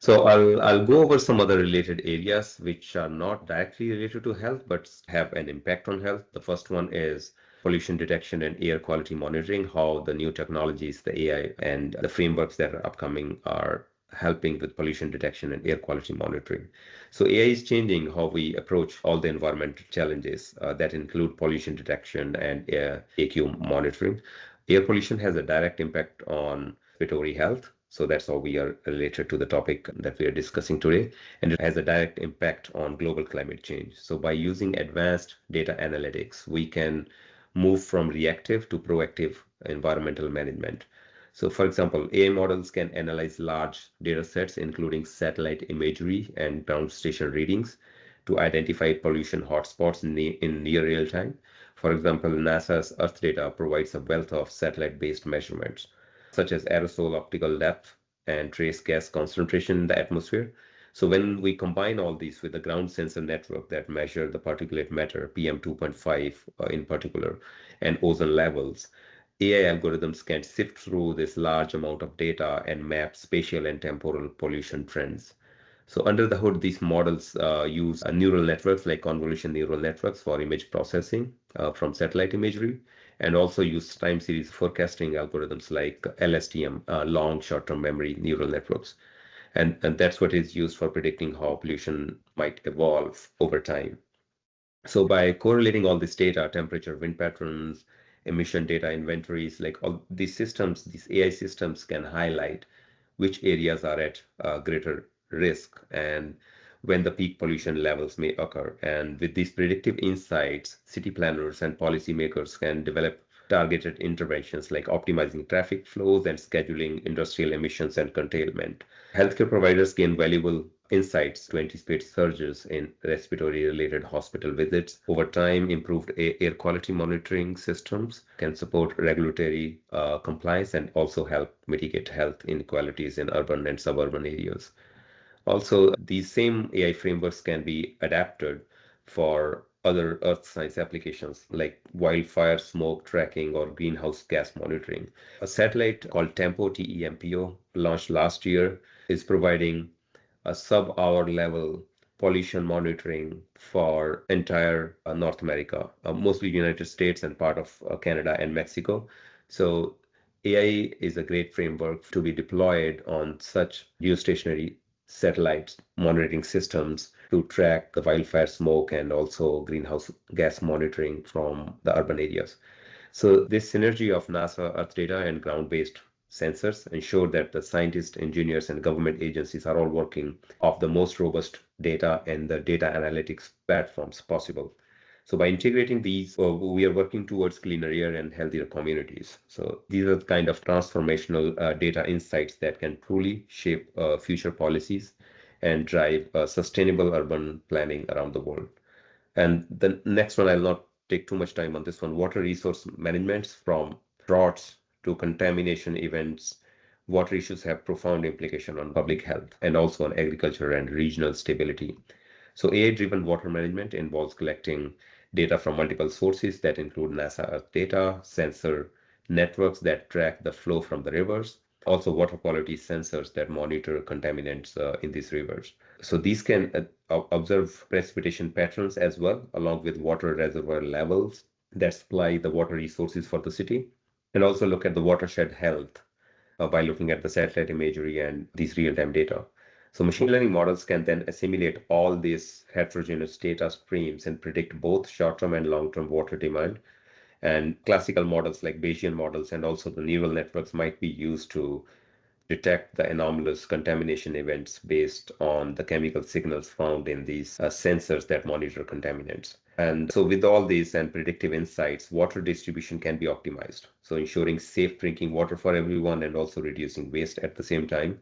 So I'll go over some other related areas which are not directly related to health but have an impact on health. The first one is pollution detection and air quality monitoring, how the new technologies, the AI and the frameworks that are upcoming are helping with pollution detection and air quality monitoring. So AI is changing how we approach all the environmental challenges that include pollution detection and air AQ monitoring. Air pollution has a direct impact on respiratory health. So that's how we are related to the topic that we are discussing today. And it has a direct impact on global climate change. So by using advanced data analytics, we can move from reactive to proactive environmental management. So for example, AI models can analyze large data sets, including satellite imagery and ground station readings, to identify pollution hotspots in near real time. For example, NASA's Earth data provides a wealth of satellite-based measurements, such as aerosol optical depth and trace gas concentration in the atmosphere. So when we combine all these with the ground sensor network that measure the particulate matter, PM2.5 in particular, and ozone levels, AI algorithms can sift through this large amount of data and map spatial and temporal pollution trends. So under the hood, these models use neural networks like convolution neural networks for image processing from satellite imagery, and also use time series forecasting algorithms like LSTM, long short-term memory neural networks. And that's what is used for predicting how pollution might evolve over time. So by correlating all this data, temperature, wind patterns, emission data inventories, like all these systems, these AI systems can highlight which areas are at greater risk and when the peak pollution levels may occur. And with these predictive insights, city planners and policymakers can develop targeted interventions like optimizing traffic flows and scheduling industrial emissions and curtailment. Healthcare providers gain valuable insights to anticipate surges in respiratory related hospital visits. Over time, improved air quality monitoring systems can support regulatory compliance and also help mitigate health inequalities in urban and suburban areas. Also, these same AI frameworks can be adapted for other earth science applications like wildfire smoke tracking or greenhouse gas monitoring. A satellite called TEMPO, launched last year, is providing a sub-hour level pollution monitoring for entire North America, mostly United States and part of Canada and Mexico. So AI is a great framework to be deployed on such geostationary satellite monitoring systems to track the wildfire smoke and also greenhouse gas monitoring from the urban areas. So this synergy of NASA Earth data and ground-based sensors ensure that the scientists, engineers, and government agencies are all working off the most robust data and the data analytics platforms possible. So by integrating these, we are working towards cleaner air and healthier communities. So these are the kind of transformational data insights that can truly shape future policies and drive sustainable urban planning around the world. And the next one, I'll not take too much time on this one. Water resource management, from droughts to contamination events, water issues have profound implication on public health and also on agriculture and regional stability. So AI-driven water management involves collecting data from multiple sources that include NASA Earth data, sensor networks that track the flow from the rivers, also water quality sensors that monitor contaminants in these rivers. So these can observe precipitation patterns as well, along with water reservoir levels that supply the water resources for the city, and also look at the watershed health by looking at the satellite imagery and these real-time data. So machine learning models can then assimilate all these heterogeneous data streams and predict both short-term and long-term water demand. And classical models like Bayesian models and also the neural networks might be used to detect the anomalous contamination events based on the chemical signals found in these sensors that monitor contaminants. And so with all these and predictive insights, water distribution can be optimized. So ensuring safe drinking water for everyone and also reducing waste at the same time.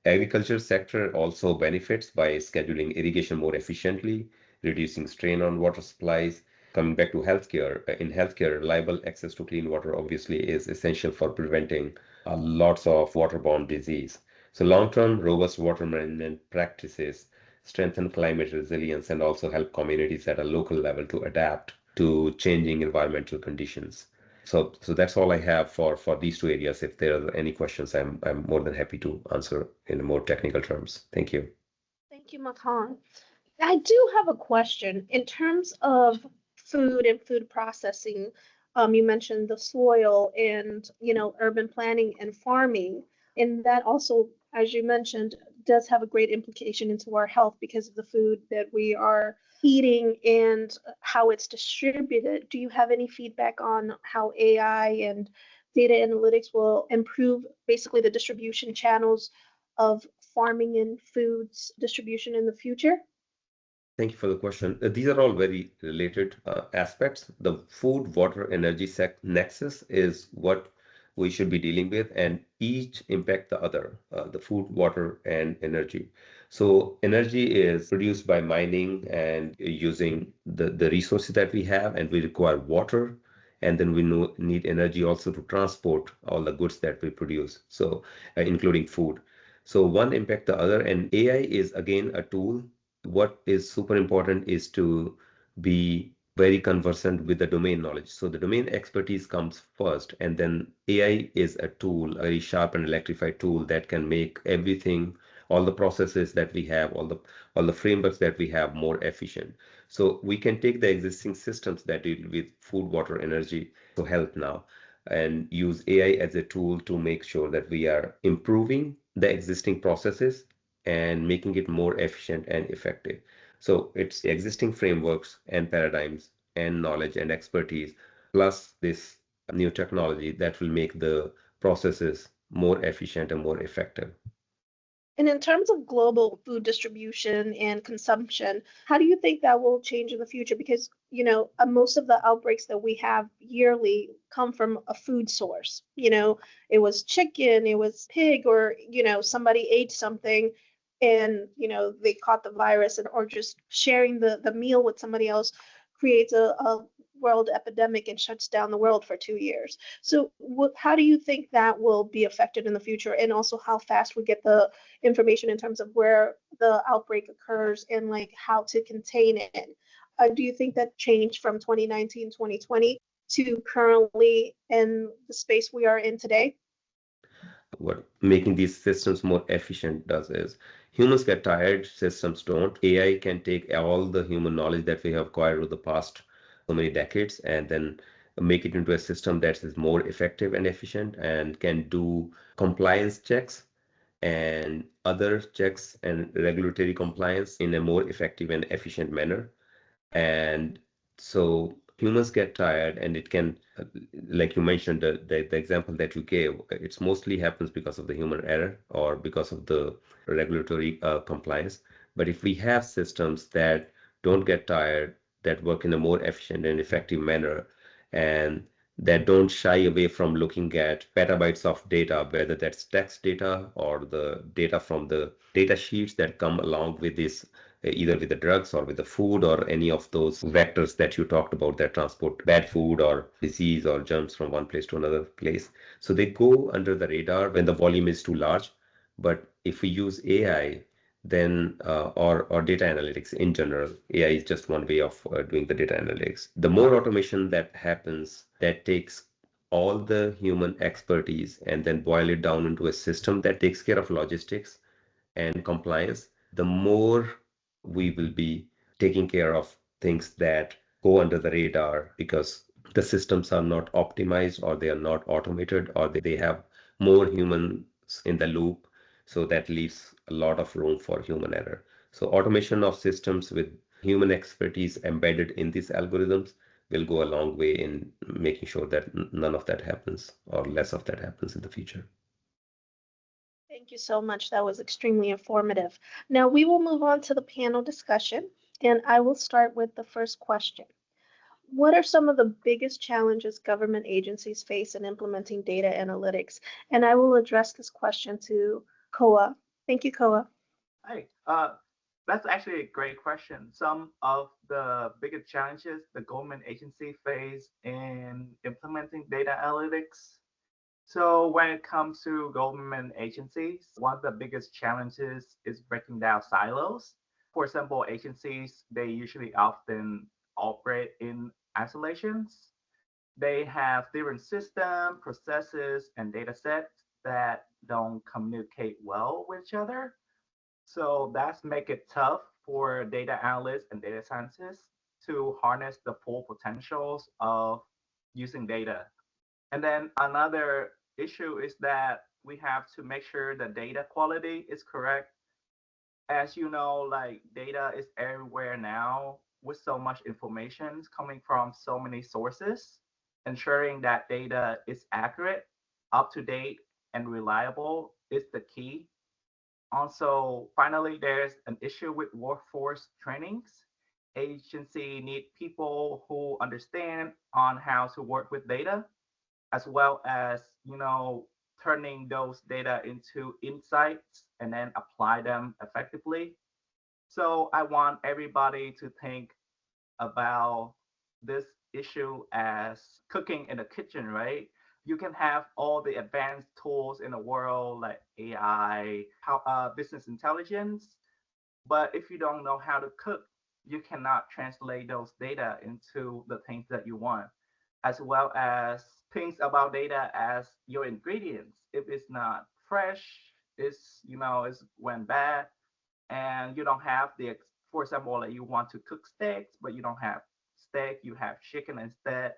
Agriculture sector also benefits by scheduling irrigation more efficiently, reducing strain on water supplies. Coming back to healthcare, in healthcare, reliable access to clean water obviously is essential for preventing lots of waterborne disease. So long-term, robust water management practices strengthen climate resilience and also help communities at a local level to adapt to changing environmental conditions. So that's all I have for these two areas. If there are any questions, I'm more than happy to answer in more technical terms. Thank you. Thank you, Makan. I do have a question. In terms of food and food processing, you mentioned the soil and, urban planning and farming, and that also, as you mentioned, does have a great implication into our health because of the food that we are eating and how it's distributed. Do you have any feedback on how AI and data analytics will improve basically the distribution channels of farming and foods distribution in the future? Thank you for the question. These are all very related aspects. The food, water, energy nexus is what we should be dealing with, and each impact the other, the food, water, and energy. So energy is produced by mining and using the resources that we have, and we require water, and then we need energy also to transport all the goods that we produce, so including food. So one impact the other, and AI is again a tool. What is super important is to be very conversant with the domain knowledge. So the domain expertise comes first, and then AI is a tool, a very sharp and electrified tool that can make everything, all the processes that we have, all the frameworks that we have more efficient. So we can take the existing systems that deal with food, water, energy, so health now, and use AI as a tool to make sure that we are improving the existing processes and making it more efficient and effective. So it's the existing frameworks and paradigms and knowledge and expertise, plus this new technology that will make the processes more efficient and more effective. And in terms of global food distribution and consumption, how do you think that will change in the future? Because, most of the outbreaks that we have yearly come from a food source. It was chicken, it was pig, or, somebody ate something and, they caught the virus, and or just sharing the meal with somebody else creates a world epidemic and shuts down the world for 2 years. So how do you think that will be affected in the future? And also how fast we get the information in terms of where the outbreak occurs and like how to contain it. Do you think that changed from 2019, 2020 to currently in the space we are in today? What making these systems more efficient does is humans get tired, systems don't. AI can take all the human knowledge that we have acquired over the past so many decades and then make it into a system that is more effective and efficient and can do compliance checks and other checks and regulatory compliance in a more effective and efficient manner. And so humans get tired, and it can, like you mentioned, the example that you gave, it's mostly happens because of the human error or because of the regulatory compliance. But if we have systems that don't get tired, that work in a more efficient and effective manner, and that don't shy away from looking at petabytes of data, whether that's text data or the data from the data sheets that come along with this, either with the drugs or with the food or any of those vectors that you talked about that transport bad food or disease or germs from one place to another place. So they go under the radar when the volume is too large. But if we use AI, then or data analytics in general, AI is just one way of doing the data analytics. The more automation that happens, that takes all the human expertise and then boil it down into a system that takes care of logistics and compliance, the more we will be taking care of things that go under the radar because the systems are not optimized or they are not automated or they have more humans in the loop. So that leaves a lot of room for human error. So automation of systems with human expertise embedded in these algorithms will go a long way in making sure that none of that happens or less of that happens in the future. Thank you so much. That was extremely informative. Now we will move on to the panel discussion, and I will start with the first question. What are some of the biggest challenges government agencies face in implementing data analytics? And I will address this question to Koa. Thank you, Koa. Hi, that's actually a great question. Some of the biggest challenges the government agency face in implementing data analytics. So when it comes to government agencies, one of the biggest challenges is breaking down silos. For example, agencies, they usually often operate in isolations. They have different systems, processes, and data sets that don't communicate well with each other. So that's make it tough for data analysts and data scientists to harness the full potentials of using data. And then another issue is that we have to make sure the data quality is correct. As you know, like data is everywhere now with so much information coming from so many sources. Ensuring that data is accurate, up to date, and reliable is the key. Also, finally, there's an issue with workforce trainings. Agency need people who understand on how to work with data, as well as, turning those data into insights and then apply them effectively. So I want everybody to think about this issue as cooking in the kitchen, right? You can have all the advanced tools in the world like AI, business intelligence, but if you don't know how to cook, you cannot translate those data into the things that you want, as well as things about data as your ingredients. If it's not fresh, it's went bad, and you don't have for example, like you want to cook steaks, but you don't have steak, you have chicken instead.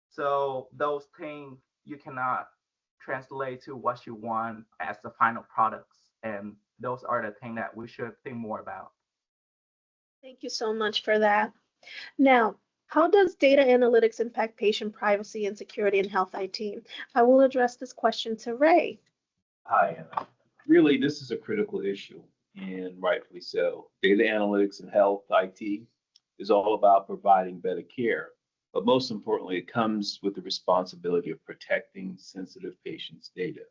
So those things you cannot translate to what you want as the final products. And those are the things that we should think more about. Thank you so much for that. Now, how does data analytics impact patient privacy and security in health IT? I will address this question to Ray. Hi, Anna. Really, this is a critical issue, and rightfully so. Data analytics and health IT is all about providing better care. But most importantly, it comes with the responsibility of protecting sensitive patients' data.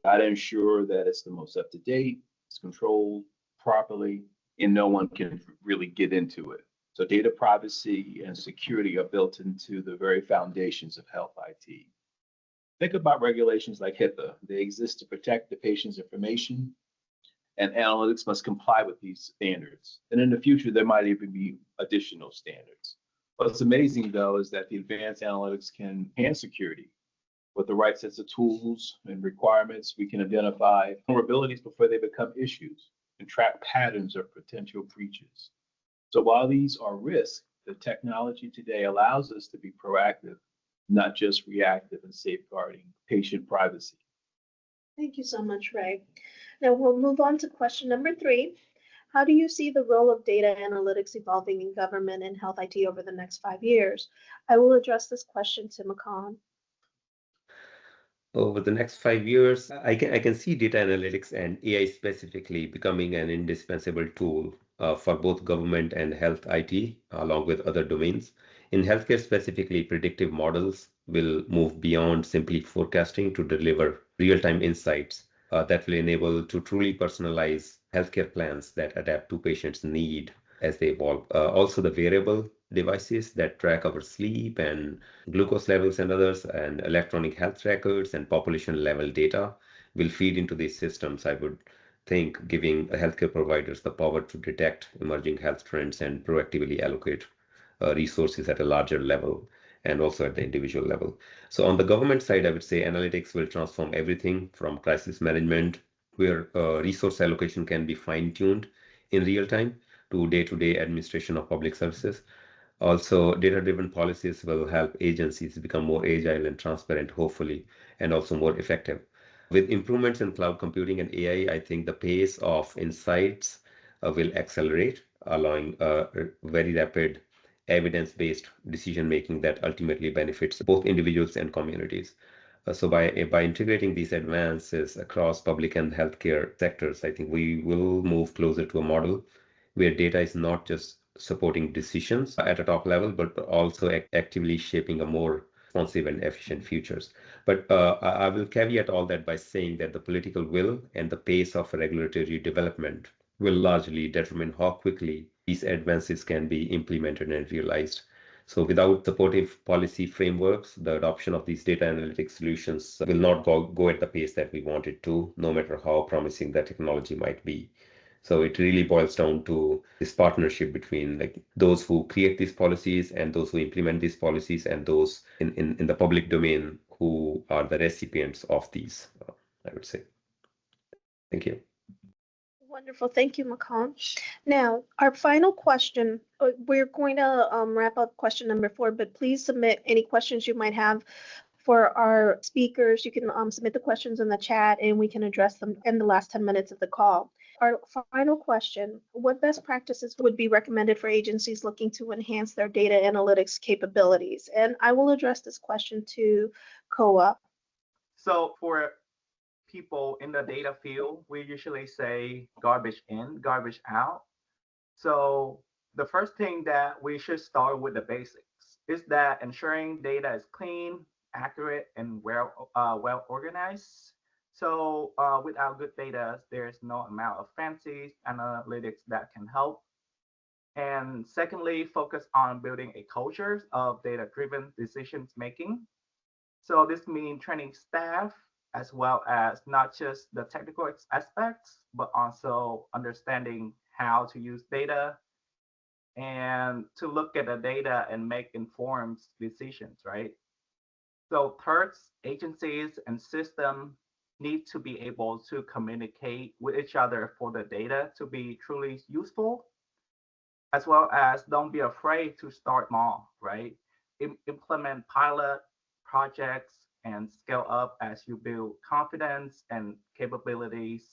Got to ensure that it's the most up to date, it's controlled properly, and no one can really get into it. So, data privacy and security are built into the very foundations of health IT. Think about regulations like HIPAA. They exist to protect the patient's information, and analytics must comply with these standards. And in the future, there might even be additional standards. What's amazing, though, is that the advanced analytics can enhance security. With the right sets of tools and requirements, we can identify vulnerabilities before they become issues and track patterns of potential breaches. So while these are risks, the technology today allows us to be proactive, not just reactive in safeguarding patient privacy. Thank you so much, Ray. Now we'll move on to question number 3. How do you see the role of data analytics evolving in government and health IT over the next 5 years? I will address this question to Makan. Over the next 5 years, I can see data analytics and AI specifically becoming an indispensable tool for both government and health IT, along with other domains. In healthcare specifically, predictive models will move beyond simply forecasting to deliver real-time insights that will enable to truly personalize healthcare plans that adapt to patients' need as they evolve. Also, the wearable devices that track our sleep and glucose levels and others, and electronic health records and population level data will feed into these systems, I would think, giving healthcare providers the power to detect emerging health trends and proactively allocate resources at a larger level and also at the individual level. So on the government side, I would say analytics will transform everything from crisis management, where resource allocation can be fine-tuned in real time, to day-to-day administration of public services. Also, data-driven policies will help agencies become more agile and transparent, hopefully, and also more effective. With improvements in cloud computing and AI, I think the pace of insights will accelerate, allowing very rapid evidence-based decision making that ultimately benefits both individuals and communities. So by integrating these advances across public and healthcare sectors, I think we will move closer to a model where data is not just supporting decisions at a top level, but also actively shaping a more responsive and efficient futures. But I will caveat all that by saying that the political will and the pace of regulatory development will largely determine how quickly these advances can be implemented and realized. So without supportive policy frameworks, the adoption of these data analytics solutions will not go at the pace that we want it to, no matter how promising the technology might be. So it really boils down to this partnership between like those who create these policies and those who implement these policies and those in the public domain who are the recipients of these, I would say. Thank you. Wonderful. Thank you, Makan. Now, our final question, we're going to wrap up question number 4, but please submit any questions you might have for our speakers. You can submit the questions in the chat and we can address them in the last 10 minutes of the call. Our final question, what best practices would be recommended for agencies looking to enhance their data analytics capabilities? And I will address this question to Koa. So for people in the data field, we usually say garbage in, garbage out. So the first thing that we should start with the basics is that ensuring data is clean, accurate, and well organized. So without good data, there's no amount of fancy analytics that can help. And secondly, focus on building a culture of data-driven decisions making. So this means training staff as well as not just the technical aspects, but also understanding how to use data and to look at the data and make informed decisions, right? So third, agencies and systems need to be able to communicate with each other for the data to be truly useful, as well as don't be afraid to start small, right? Implement pilot projects and scale up as you build confidence and capabilities.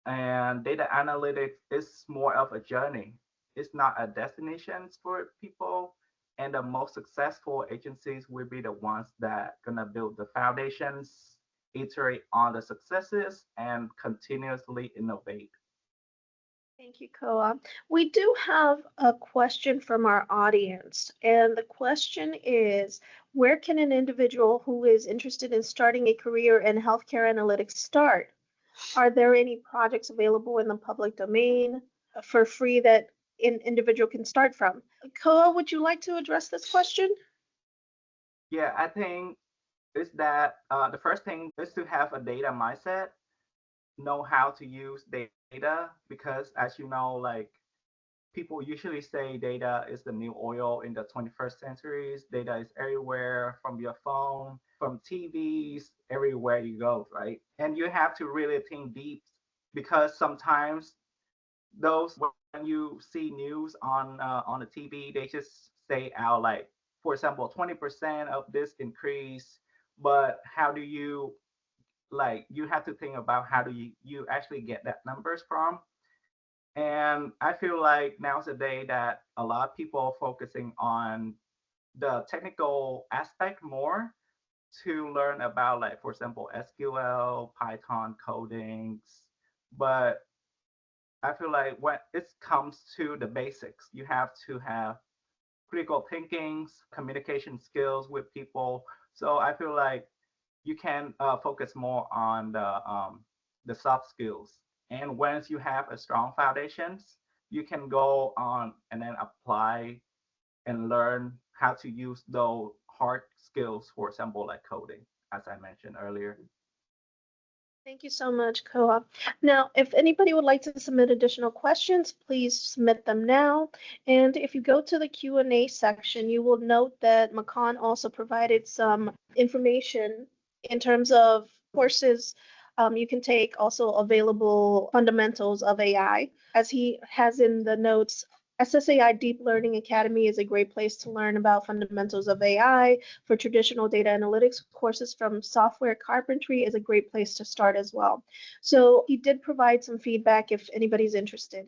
And data analytics is more of a journey. It's not a destination for people. And the most successful agencies will be the ones that gonna build the foundations, iterate on the successes, and continuously innovate. Thank you, Koa. We do have a question from our audience, and the question is, where can an individual who is interested in starting a career in healthcare analytics start? Are there any projects available in the public domain for free that an individual can start from? Koa, would you like to address this question? Yeah, I think is that the first thing is to have a data mindset, know how to use data, because as you know, like people usually say data is the new oil in the 21st century. Data is everywhere, from your phone, from TVs, everywhere you go, right? And you have to really think deep, because sometimes those, when you see news on the TV, they just say out like, for example, 20% of this increase, but how do you, like, you have to think about how do you actually get that numbers from. And I feel like now's the day that a lot of people are focusing on the technical aspect more, to learn about, like, for example, SQL, Python codings. But I feel like when it comes to the basics, you have to have critical thinkings, communication skills with people. So I feel like you can focus more on the soft skills. And once you have a strong foundations, you can go on and then apply and learn how to use those hard skills, for example, like coding, as I mentioned earlier. Thank you so much, Koa. Now, if anybody would like to submit additional questions, please submit them now. And if you go to the Q&A section, you will note that Makan also provided some information in terms of courses you can take, also available fundamentals of AI. As he has in the notes, SSAI Deep Learning Academy is a great place to learn about fundamentals of AI. For traditional data analytics courses from Software Carpentry is a great place to start as well. So he did provide some feedback if anybody's interested.